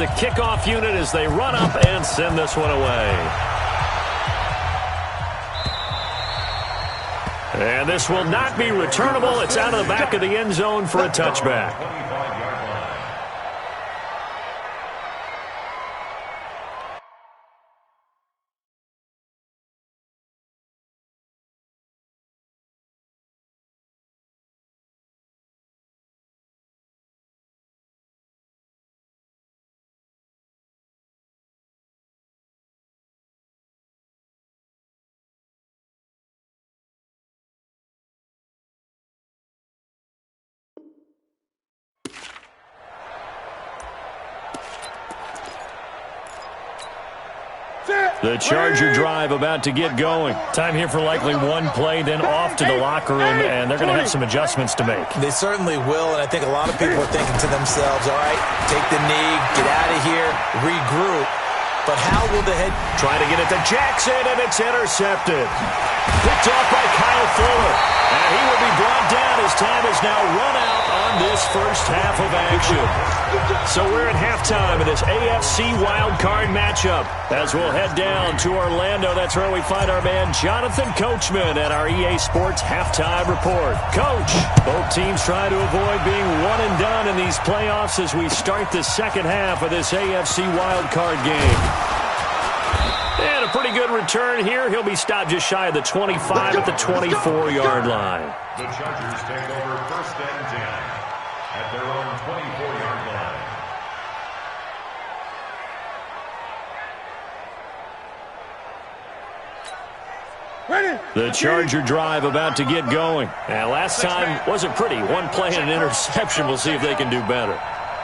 The kickoff unit as they run up and send this one away. And this will not be returnable. It's out of the back of the end zone for a touchback. The Charger drive about to get going. Time here for likely one play, then off to the locker room, and they're going to have some adjustments to make. They certainly will, and I think a lot of people are thinking to themselves, all right, take the knee, get out of here, regroup. But how will the head... Try to get it to Jackson, and it's intercepted. Picked off by Kyle Fuller. And he will be brought down as time is now run out on this first half of action. So we're at halftime in this AFC wildcard matchup. As we'll head down to Orlando, that's where we find our man Jonathan Coachman at our EA Sports Halftime Report. Coach, both teams try to avoid being one and done in these playoffs as we start the second half of this AFC wildcard game. And a pretty good return here. He'll be stopped just shy of the 25 at the 24-yard line. The Chargers take over first and 10 at their own 24-yard line. The Charger drive about to get going. And last time wasn't pretty. One play and an interception. We'll see if they can do better.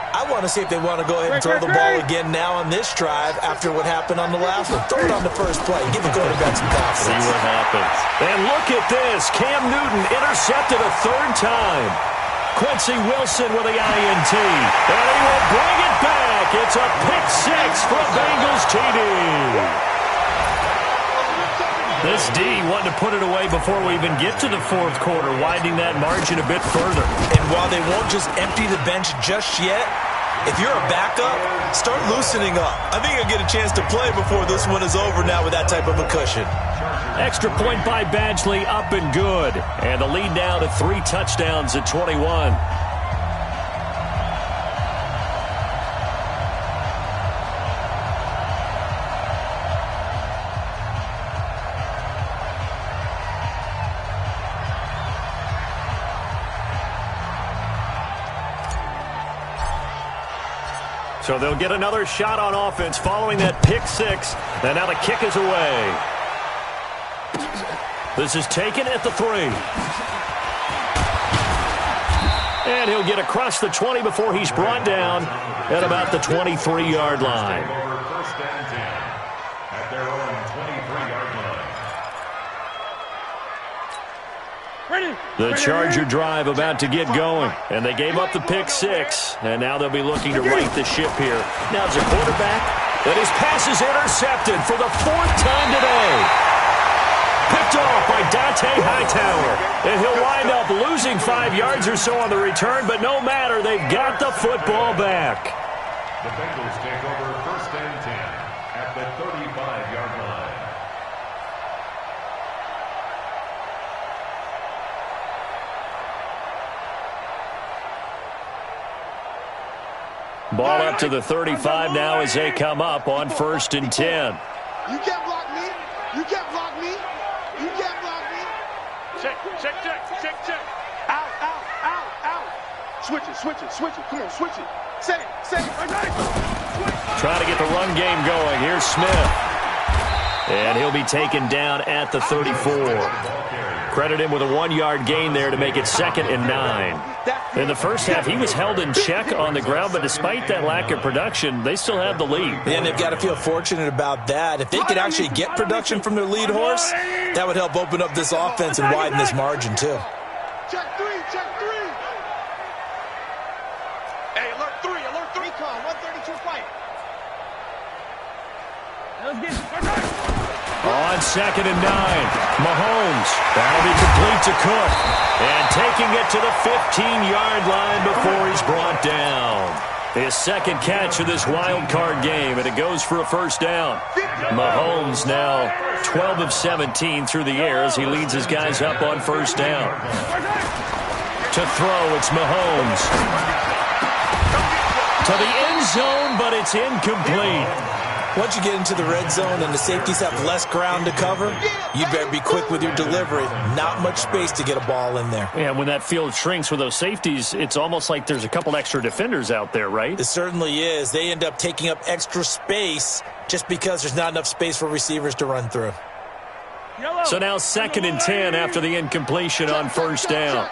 I want to see if they want to go ahead and throw the ball again now on this drive after what happened on the last one. Throw it on the first play. Give the quarterback some confidence. See what happens. And look at this. Cam Newton intercepted a third time. Quincy Wilson with the INT. And he will bring it back. It's a pick six for Bengals TD. This D wanting to put it away before we even get to the fourth quarter, widening that margin a bit further. And while they won't just empty the bench just yet, if you're a backup, start loosening up. I think you'll get a chance to play before this one is over now with that type of a cushion. Extra point by Badgley, up and good. And the lead now to 3 touchdowns at 21. So they'll get another shot on offense following that pick six. And now the kick is away. This is taken at the 3. And he'll get across the 20 before he's brought down at about the 23-yard line. First and 10 at their own 23-yard line. The Charger drive about to get going. And they gave up the pick six. And now they'll be looking to right the ship here. Now it's a quarterback. And his pass is intercepted for the 4th time today. Picked off by Dante Hightower. And he'll wind up losing 5 yards or so on the return. But no matter, they've got the football back. The Bengals take over first and 10 at the 35-yard line. Ball up to the 35 now as they come up on first and 10. You can't block me. You can't block me. You can't block me. Check. Out. Switch it. Come on, switch it. Set it. Trying to get the run game going. Here's Smith. And he'll be taken down at the 34. Credit him with a 1-yard gain there to make it 2nd and 9. In the first half, he was held in check on the ground, but despite that lack of production, they still have the lead. And they've got to feel fortunate about that. If they could actually get production from their lead horse, that would help open up this offense and widen this margin, too. Check 3. Hey, alert 3. Recon, 132 fight. Let's get it. On 2nd and 9, Mahomes. That'll be complete to Cook. And taking it to the 15-yard line before he's brought down. His second catch of this wild card game, and it goes for a first down. Mahomes now 12 of 17 through the air as he leads his guys up on first down. To throw, it's Mahomes. To the end zone, but it's incomplete. Once you get into the red zone and the safeties have less ground to cover, you better be quick with your delivery. Not much space to get a ball in there. Yeah, when that field shrinks with those safeties, it's almost like there's a couple extra defenders out there, right? It certainly is. They end up taking up extra space just because there's not enough space for receivers to run through. So now 2nd and 10 after the incompletion on first down.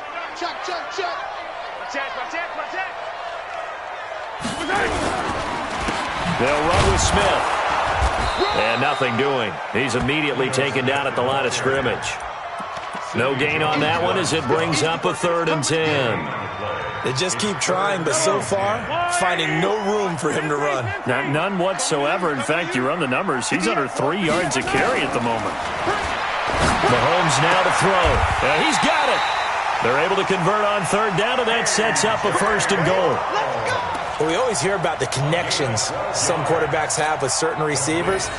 They'll run with Smith. And nothing doing. He's immediately taken down at the line of scrimmage. No gain on that one as it brings up a 3rd and 10. They just keep trying, but so far, finding no room for him to run. None whatsoever. In fact, you run the numbers, he's under 3 yards a carry at the moment. Mahomes now to throw. He's got it. They're able to convert on 3rd down, and that sets up a 1st and goal. Well, we always hear about the connections some quarterbacks have with certain receivers.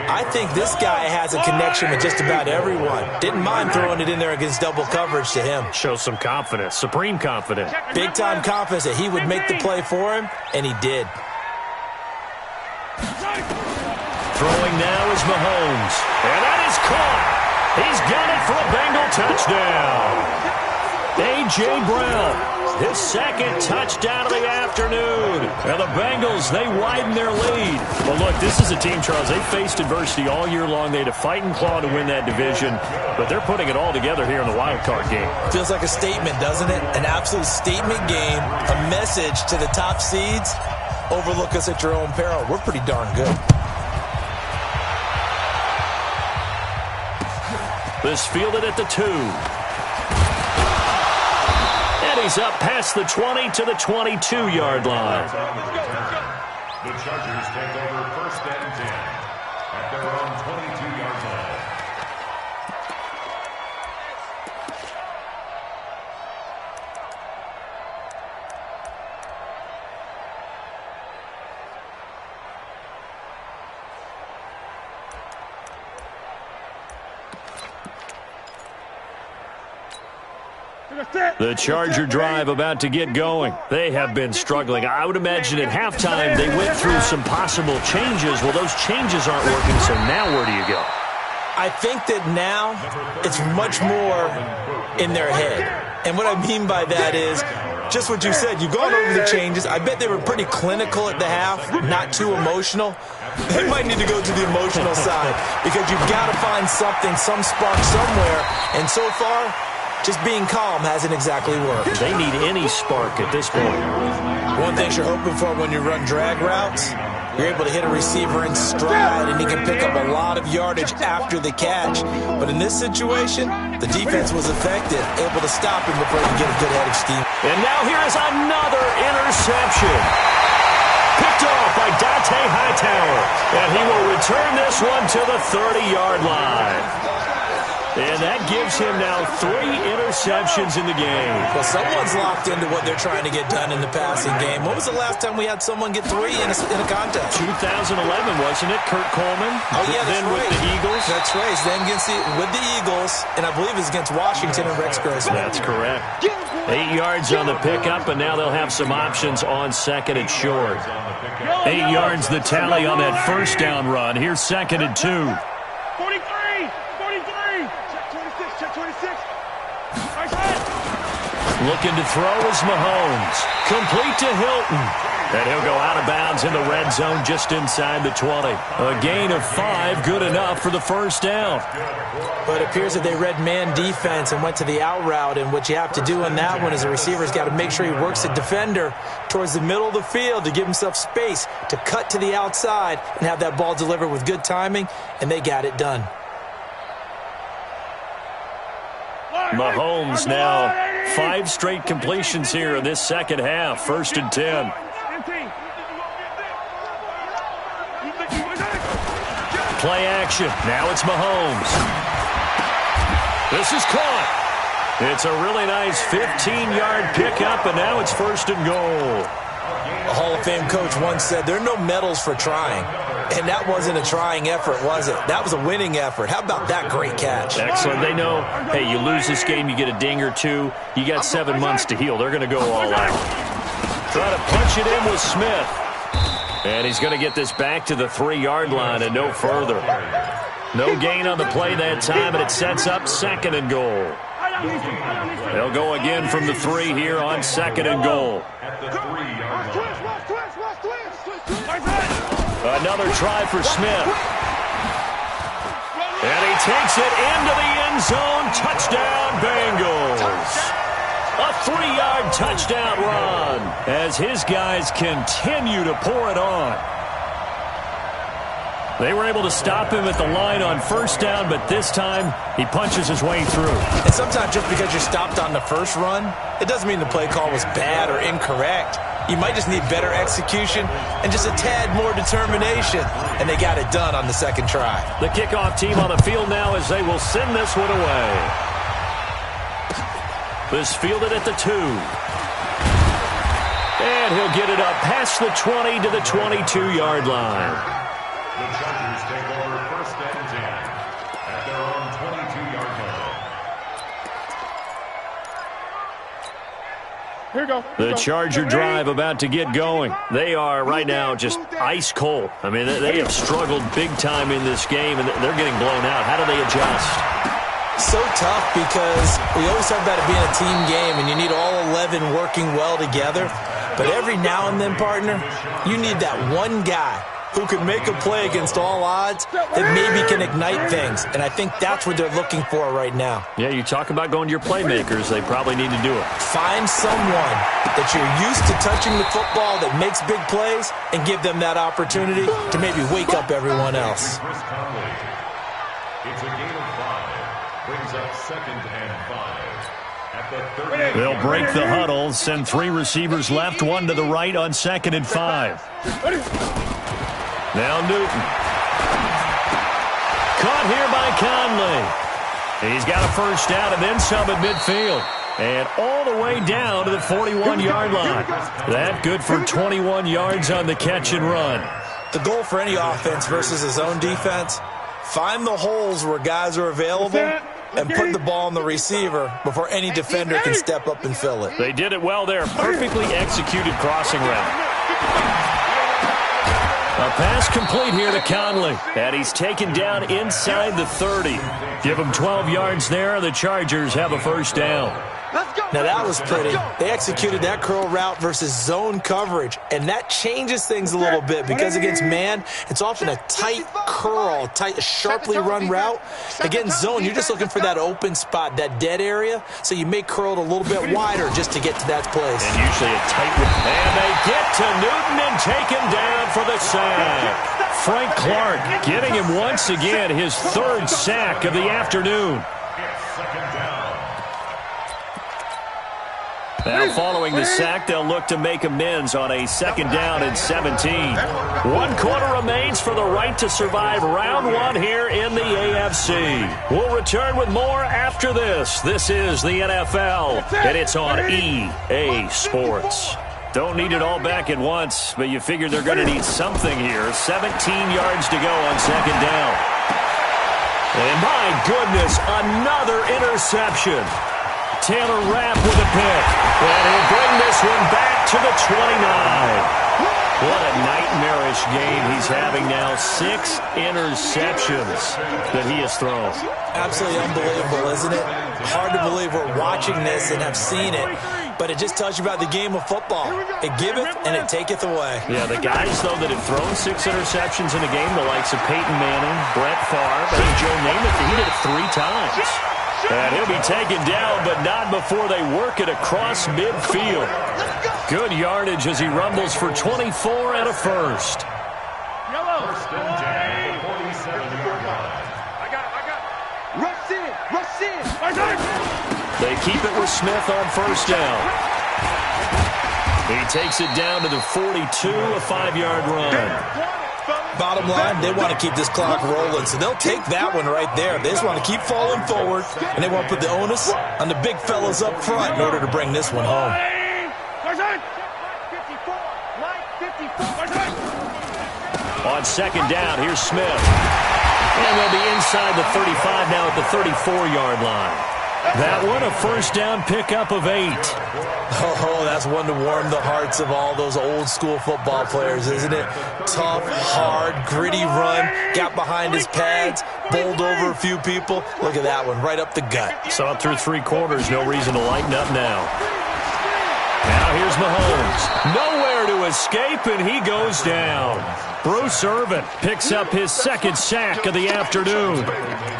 I think this guy has a connection with just about everyone. Didn't mind throwing it in there against double coverage to him. Shows some confidence, supreme confidence. Big-time confidence that he would make the play for him, and he did. Throwing now is Mahomes. And that is caught. He's got it for a Bengal touchdown. A.J. Brown, his 2nd touchdown of the afternoon. And the Bengals, they widen their lead. Well, look, this is a team, Charles, they faced adversity all year long. They had to fight and claw to win that division, but they're putting it all together here in the wild card game. Feels like a statement, doesn't it? An absolute statement game, a message to the top seeds. Overlook us at your own peril. We're pretty darn good. This fielded at the 2. And he's up past the 20 to the 22-yard line. The Chargers take over 1st and 10 at their own 22-yard line. The Charger drive about to get going. They have been struggling. I would imagine at halftime they went through some possible changes. Well, those changes aren't working, so now where do you go? I think that now it's much more in their head. And what I mean by that is just what you said. You've gone over the changes. I bet they were pretty clinical at the half, not too emotional. They might need to go to the emotional side because you've got to find something, some spark somewhere. And so far, just being calm hasn't exactly worked. They need any spark at this point. One thing you're hoping for when you run drag routes, you're able to hit a receiver in stride, and he can pick up a lot of yardage after the catch. But in this situation, the defense was effective, able to stop him before he could get a good head of steam. And now here is another interception. Picked off by Dante Hightower, and he will return this one to the 30-yard line. And that gives him now 3 interceptions in the game. Well, someone's locked into what they're trying to get done in the passing game. When was the last time we had someone get 3 in a contest? 2011, wasn't it? Kurt Coleman. Oh, yeah, that's then right. With the Eagles. That's right. Then with the Eagles, and I believe it's against Washington and Rex Grossman. That's correct. 8 yards on the pickup, and now they'll have some options on 2nd and short. 8 yards the tally on that first down run. Here's 2nd and 2. 43. Check 26. Looking to throw is Mahomes. Complete to Hilton. And he'll go out of bounds in the red zone just inside the 20. A gain of 5, good enough for the first down. But it appears that they read man defense and went to the out route, and what you have to do on that one is the receiver's got to make sure he works the defender towards the middle of the field to give himself space to cut to the outside and have that ball delivered with good timing, and they got it done. Mahomes now 5 straight completions here in this second half. 1st and 10. Play action. Now it's Mahomes. This is caught. It's a really nice 15-yard pickup, and now it's 1st and goal. A Hall of Fame coach once said, there are no medals for trying. And that wasn't a trying effort, was it? That was a winning effort. How about that great catch? Excellent. They know, hey, you lose this game, you get a ding or two. You got 7 months to heal. They're going to go all out. Trying to punch it in with Smith. And he's going to get this back to the 3-yard line and no further. No gain on the play that time, and it sets up 2nd and goal. They'll go again from the 3 here on 2nd and goal. Another try for Smith. And he takes it into the end zone. Touchdown, Bengals. A 3-yard touchdown run as his guys continue to pour it on. They were able to stop him at the line on 1st down, but this time he punches his way through. And sometimes just because you're stopped on the first run, it doesn't mean the play call was bad or incorrect. You might just need better execution and just a tad more determination. And they got it done on the 2nd try. The kickoff team on the field now as they will send this one away. This fielded at the 2. And he'll get it up past the 20 to the 22-yard line. The Chargers take over 1st and 10 at their own 22-yard line. Here we go. The Charger drive about to get going. They are right now just ice cold. I mean, they have struggled big time in this game, and they're getting blown out. How do they adjust? So tough because we always talk about it being a team game, and you need all 11 working well together. But every now and then, partner, you need that one guy who can make a play against all odds that maybe can ignite things. And I think that's what they're looking for right now. Yeah, you talk about going to your playmakers. They probably need to do it. Find someone that you're used to touching the football that makes big plays and give them that opportunity to maybe wake up everyone else. It's a gain of 5. Brings up 2nd and 5. At the 30. They'll break the huddle, send 3 receivers left, 1 to the right on 2nd and 5. Now Newton. Caught here by Conley. He's got a 1st down and then some at midfield. And all the way down to the 41-yard line. That good for 21 yards on the catch and run. The goal for any offense versus a zone defense, find the holes where guys are available and put the ball on the receiver before any defender can step up and fill it. They did it well there. Perfectly executed crossing route. A pass complete here to Conley. And he's taken down inside the 30. Give him 12 yards there. The Chargers have a 1st down. Now that was pretty. They executed that curl route versus zone coverage, and that changes things a little bit because against man, it's often a tight curl, sharply run route. Against zone, you're just looking for that open spot, that dead area, so you may curl it a little bit wider just to get to that place. And usually a tight one. And they get to Newton and take him down for the sack. Frank Clark getting him once again, his 3rd sack of the afternoon. Now following the sack, they'll look to make amends on a 2nd down and 17. 1 quarter remains for the right to survive round 1 here in the AFC. We'll return with more after this. This is the NFL, and it's on EA Sports. Don't need it all back at once, but you figure they're going to need something here. 17 yards to go on 2nd down. And my goodness, another interception. Taylor Rapp with a pick. And he'll bring this one back to the 29. What a nightmarish game he's having now. 6 interceptions that he has thrown. Absolutely unbelievable, isn't it? Hard to believe we're watching this and have seen it. But it just tells you about the game of football. It giveth and it taketh away. Yeah, the guys, though, that have thrown 6 interceptions in a game, the likes of Peyton Manning, Brett Favre, and Joe Namath, he did it 3 times. And he'll be taken down, but not before they work it across midfield. Good yardage as he rumbles for 24 and a 1st. First and 10 at the 47-yard line. I got it. Rush in. They keep it with Smith on 1st down. He takes it down to the 42, a 5-yard run. Bottom line, they want to keep this clock rolling, so they'll take that one right there. They just want to keep falling forward, and they want to put the onus on the big fellas up front in order to bring this one home. On second down, here's Smith. And they'll be inside the 35 now at the 34-yard line. That one, a first down pickup of 8. Oh, that's one to warm the hearts of all those old-school football players, isn't it? Tough, hard, gritty run, got behind his pads, bowled over a few people. Look at that one, right up the gut. Saw it through 3 quarters, no reason to lighten up now. Now here's Mahomes. Nowhere to escape, and he goes down. Bruce Irvin picks up his second sack of the afternoon.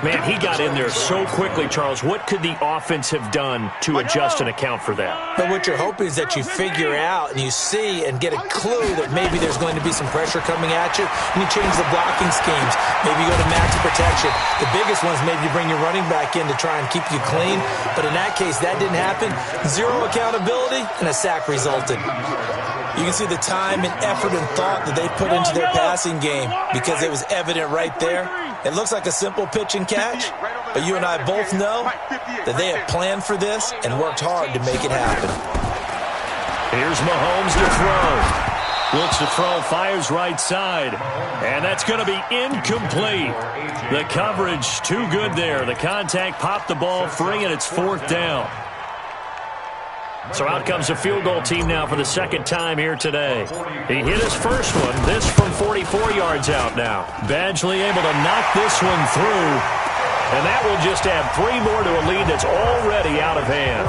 Man, he got in there so quickly, Charles. What could the offense have done to adjust and account for that? But what you're hoping is that you figure out and you see and get a clue that maybe there's going to be some pressure coming at you, and you change the blocking schemes. Maybe you go to max protection. The biggest one is maybe you bring your running back in to try and keep you clean. But in that case, that didn't happen. Zero accountability, and a sack resulted. You can see the time and effort and thought that they put into their passing game because it was evident right there. It looks like a simple pitch and catch, but you and I both know that they have planned for this and worked hard to make it happen. Here's Mahomes to throw. Looks to throw, fires right side. And that's going to be incomplete. The coverage too good there. The contact popped the ball free, and it's 4th down. So out comes the field goal team now for the second time here today. He hit his first one, this from 44 yards out now. Badgley able to knock this one through, and that will just add 3 more to a lead that's already out of hand.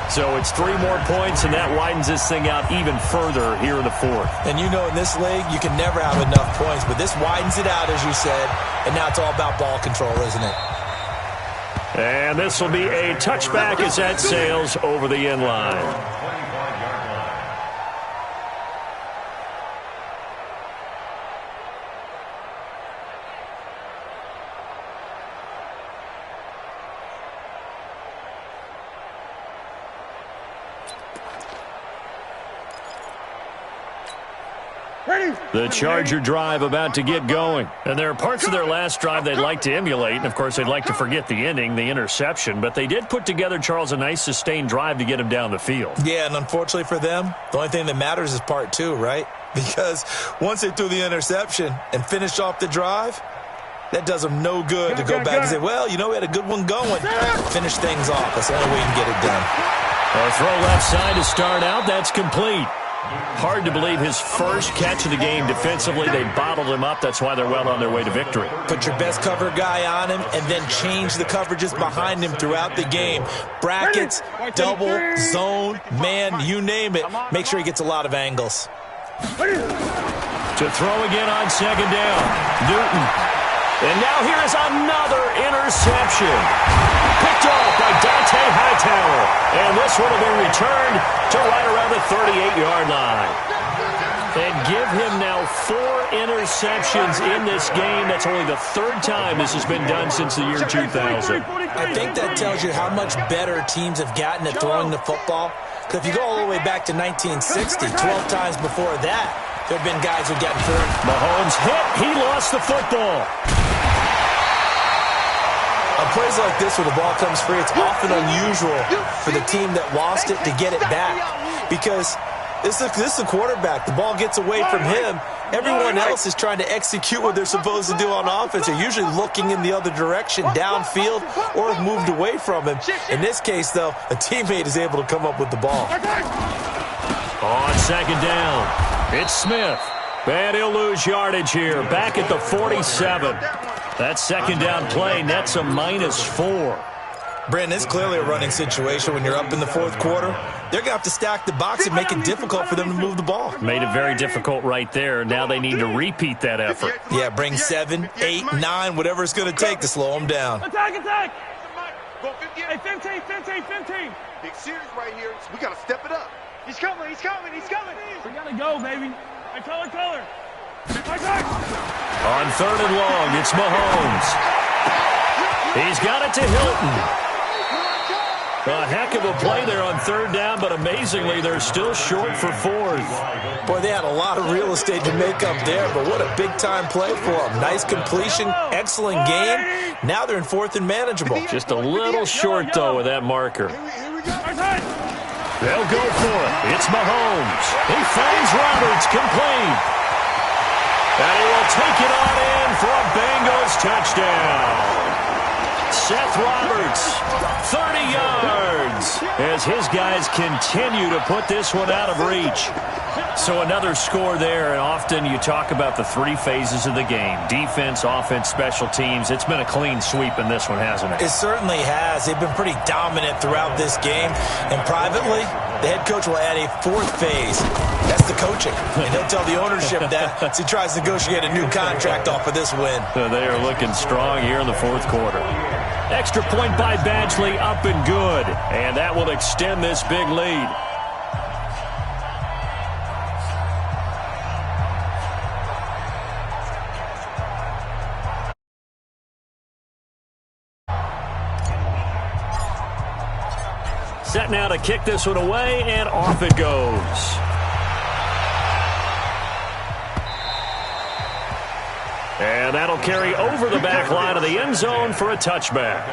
So it's 3 more points, and that widens this thing out even further here in the 4th. And you know in this league, you can never have enough points, but this widens it out, as you said, and now it's all about ball control, isn't it? And this will be a touchback as that sails over the end line. The Charger drive about to get going. And there are parts of their last drive they'd like to emulate. And, of course, they'd like to forget the ending, the interception. But they did put together, Charles, a nice sustained drive to get him down the field. Yeah, and unfortunately for them, the only thing that matters is part 2, right? Because once they threw the interception and finished off the drive, that does them no good to go back and say, well, you know, we had a good one going. Finish things off. That's the only way you can get it done. A throw left side to start out. That's complete. Hard to believe his first catch of the game defensively. They bottled him up. That's why they're well on their way to victory. Put your best cover guy on him and then change the coverages behind him throughout the game. Brackets, double, zone, man, you name it. Make sure he gets a lot of angles. To throw again on second down. Newton. And now here is another interception. Picked off by Dante Hightower. And this one will be returned to right around the 38-yard line. And give him now 4 interceptions in this game. That's only the 3rd time this has been done since the year 2000. I think that tells you how much better teams have gotten at throwing the football. Because if you go all the way back to 1960, 12 times before that, there have been guys who've gotten 4. Mahomes hit. He lost the football. On plays like this where the ball comes free, it's often unusual for the team that lost it to get it back. Because this is the quarterback. The ball gets away from him. Everyone else is trying to execute what they're supposed to do on offense. They're usually looking in the other direction, downfield, or have moved away from him. In this case, though, a teammate is able to come up with the ball. On second down, it's Smith. And he'll lose yardage here. Back at the 47. That second down play nets a -4. Brandon, it's clearly a running situation when you're up in the 4th quarter. They're going to have to stack the box and make it difficult for them to move the ball. Made it very difficult right there. Now they need to repeat that effort. Yeah, bring 7, 8, 9, whatever it's going to take to slow them down. Attack, attack! Hey, 15. Big series right here. We got to step it up. He's coming. We got to go, baby. Hey, color. On 3rd and long, it's Mahomes. He's got it to Hilton. A heck of a play there on 3rd down, but amazingly, they're still short for 4th. Boy, they had a lot of real estate to make up there, but what a big-time play for them. Nice completion, excellent game. Now they're in 4th and manageable. Just a little short, though, with that marker. They'll go for it. It's Mahomes. He finds Roberts, complete. And he will take it on in for a Bengals touchdown. Seth Roberts, 30 yards, as his guys continue to put this one out of reach. So another score there, and often you talk about the three phases of the game: defense, offense, special teams. It's been a clean sweep in this one, hasn't it? It certainly has. They've been pretty dominant throughout this game. And privately, the head coach will add a fourth phase. That's the coaching. And he'll tell the ownership that as he tries to negotiate a new contract off of this win. They are looking strong here in the fourth quarter. Extra point by Badgley, up and good. And that will extend this big lead. Set now to kick this one away, and off it goes. And that'll carry over the back line of the end zone for a touchback.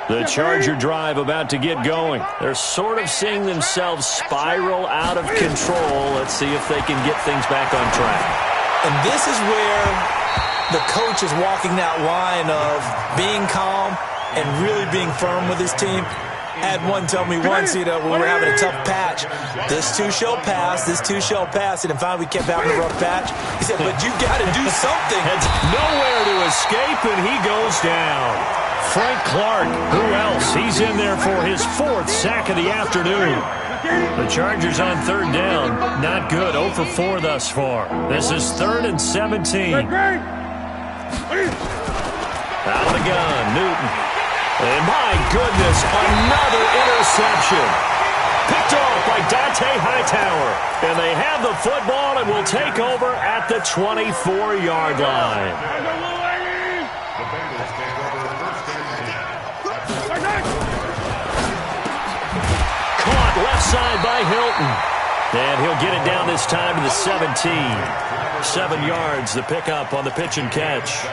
The Charger drive about to get going. They're sort of seeing themselves spiral out of control. Let's see if they can get things back on track. And this is where the coach is walking that line of being calm and really being firm with his team. I had one tell me once, when we were having a tough patch, this too shall pass, this too shall pass, and then finally we kept having a rough patch. He said, but you got to do something. Has nowhere to escape, and he goes down. Frank Clark, who else? He's in there for his fourth sack of the afternoon. The Chargers on third down. Not good. 0 for 4 thus far. This is 3rd and 17. Out of the gun, Newton. And my goodness, another interception. Picked off by Dante Hightower. And they have the football and will take over at the 24-yard line. The Bengals take over first and 10. Caught left side by Hilton. And he'll get it down this time to the 17. 7 yards, the pickup on the pitch and catch.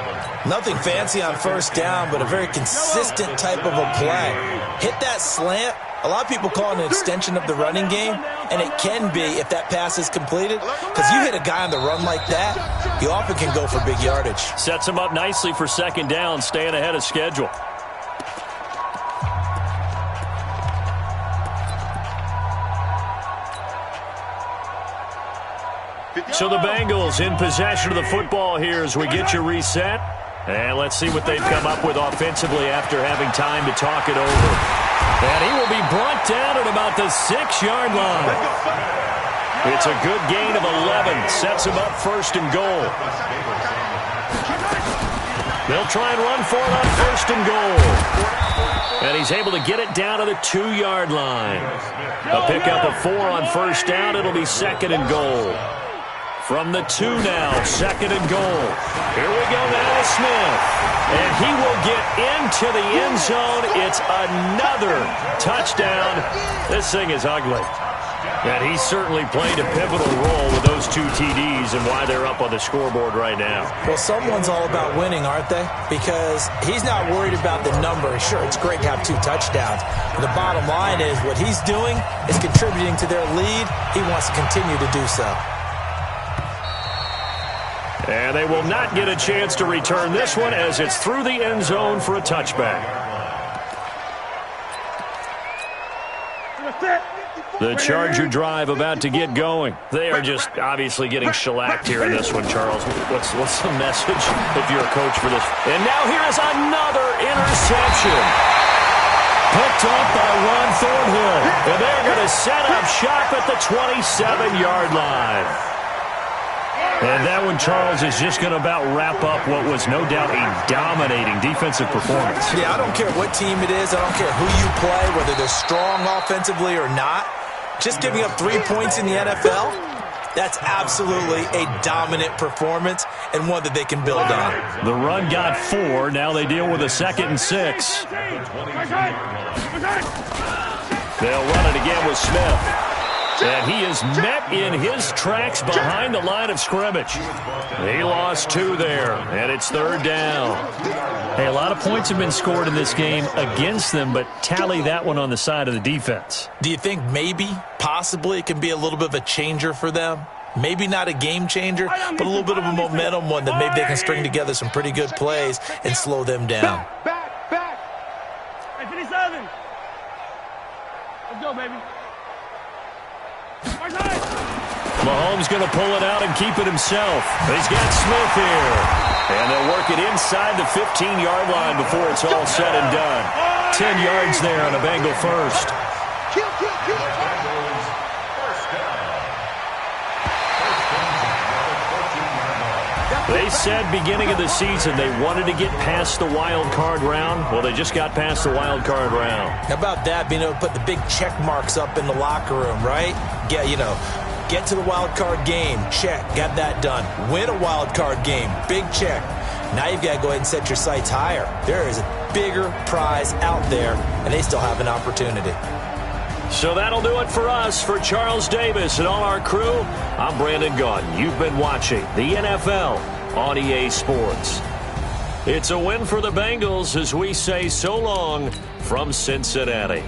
Nothing fancy on first down, but a very consistent type of a play. Hit that slant. A lot of people call it an extension of the running game, and it can be if that pass is completed, because you hit a guy on the run like that, you often can go for big yardage. Sets him up nicely for second down, staying ahead of schedule. So the Bengals in possession of the football here as we get you reset. And let's see what they've come up with offensively after having time to talk it over. And he will be brought down at about the 6-yard line. It's a good gain of 11. Sets him up first and goal. They'll try and run for it on first and goal. And he's able to get it down to the 2-yard line. A pickup of 4 on first down. It'll be second and goal. From the 2 now, second and goal. Here we go now to Smith. And he will get into the end zone. It's another touchdown. This thing is ugly. And he certainly played a pivotal role with those 2 TDs and why they're up on the scoreboard right now. Well, someone's all about winning, aren't they? Because he's not worried about the number. Sure, it's great to have 2 touchdowns. But the bottom line is what he's doing is contributing to their lead. He wants to continue to do so. And they will not get a chance to return this one as it's through the end zone for a touchback. The Charger drive about to get going. They are just obviously getting shellacked here in this one, Charles. What's the message if you're a coach for this? And now here is another interception. Picked off by Ron Thornhill. And they're going to set up shop at the 27-yard line. And that one, Charles, is just going to about wrap up what was no doubt a dominating defensive performance. Yeah, I don't care what team it is. I don't care who you play, whether they're strong offensively or not. Just giving up 3 points in the NFL, that's absolutely a dominant performance and one that they can build on. The run got 4. Now they deal with a 2nd and 6. They'll run it again with Smith. And he is met in his tracks behind the line of scrimmage. He lost 2 there, and it's 3rd down. Hey, a lot of points have been scored in this game against them, but tally that one on the side of the defense. Do you think maybe, possibly, it can be a little bit of a changer for them? Maybe not a game changer, but a little bit of a momentum one that maybe they can string together some pretty good plays and slow them down. Back. Hey, 57. Let's go, baby. Mahomes going to pull it out and keep it himself. He's got Smith here. And they'll work it inside the 15-yard line before it's all said and done. 10 yards there on a Bengal first. Kill. They said beginning of the season they wanted to get past the wild card round. Well, they just got past the wild card round. How about that, being able to put the big check marks up in the locker room, right? Get to the wild card game, check, got that done. Win a wild card game, big check. Now you've got to go ahead and set your sights higher. There is a bigger prize out there, and they still have an opportunity. So that'll do it for us. For Charles Davis and all our crew, I'm Brandon Gaudin. You've been watching the NFL on EA Sports. It's a win for the Bengals as we say so long from Cincinnati.